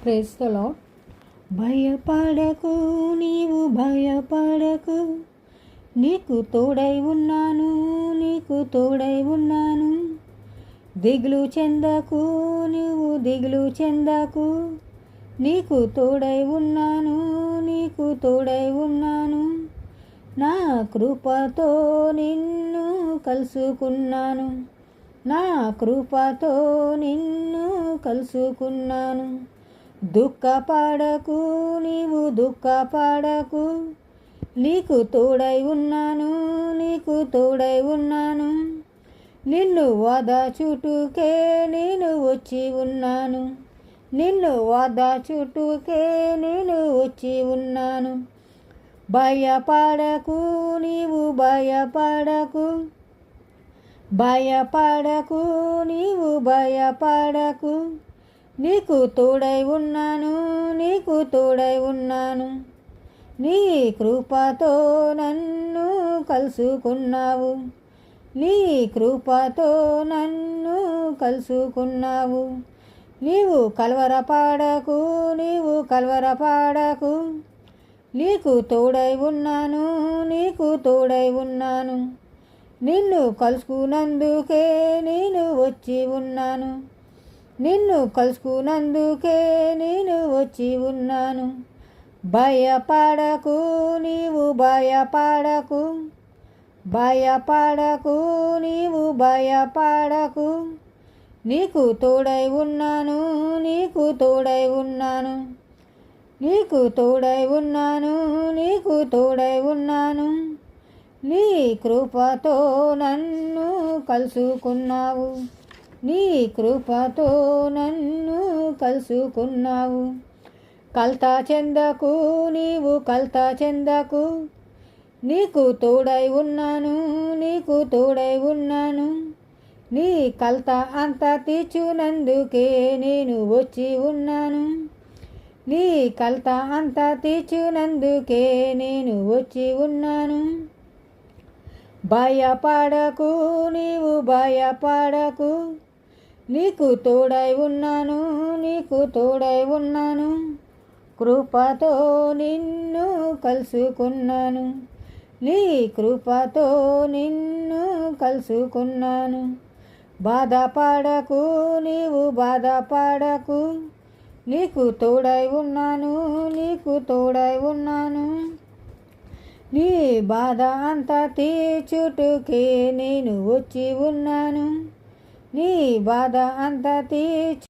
Praise the lord. భయపడకు, నీవు భయపడకు, నీకు తోడై ఉన్నాను, నీకు తోడై ఉన్నాను. దిగులు చెందకు, నీవు దిగులు చెందకు, నీకు తోడై ఉన్నాను, నీకు తోడై ఉన్నాను. నా కృపతో నిన్ను కలుసుకున్నాను, నా కృపతో నిన్ను కలుసుకున్నాను. దుఃఖపడకు, నీవు దుఃఖపడకు, నీకు తోడై ఉన్నాను, నీకు తోడై ఉన్నాను. నిన్ను ఓదార్చుటకే నేను వచ్చి ఉన్నాను, నిన్ను ఓదార్చుటకే నేను వచ్చి ఉన్నాను. భయపడకు, నీవు భయపడకు, భయపడకు, నీవు భయపడకు, నీకు తోడై ఉన్నాను, నీకు తోడై ఉన్నాను. నీ కృపతో నన్ను కలుసుకున్నావు, నీ కృపతో నన్ను కలుసుకున్నావు. నీవు కలవరపడకు, నీవు కలవరపడకు, నీకు తోడై ఉన్నాను, నీకు తోడై ఉన్నాను. నిన్ను కలుసుకున్నందుకే నేను వచ్చి ఉన్నాను, నిన్ను కలుసుకున్నందుకే నేను వచ్చి ఉన్నాను. భయపడకు, నీవు భయపడకు, భయపడకు, నీవు భయపడకు, నీకు తోడై ఉన్నాను, నీకు తోడై ఉన్నాను. నీకు తోడై ఉన్నాను, నీకు తోడై ఉన్నాను. నీ కృపతో నన్ను కలుసుకున్నావు, నీ కృపతో నన్ను కలుసుకున్నావు. కలత చెందకు, నీవు కలత చెందకు, నీకు తోడై ఉన్నాను, నీకు తోడై ఉన్నాను. నీ కలత అంతా తీర్చునందుకే నేను వచ్చి ఉన్నాను, నీ కలత అంతా తీర్చునందుకే నేను వచ్చి ఉన్నాను. భయపడకు, నీవు భయపడకు, నీకు తోడై ఉన్నాను, నీకు తోడై ఉన్నాను. కృపతో నిన్ను కలుసుకున్నాను, నీ కృపతో నిన్ను కలుసుకున్నాను. బాధపడకు, నీవు బాధపడకు, నీకు తోడై ఉన్నాను, నీకు తోడై ఉన్నాను. నీ బాధ అంతా తీర్చుటకే నేను వచ్చి ఉన్నాను, నీ బాధ అంతా తీర్చు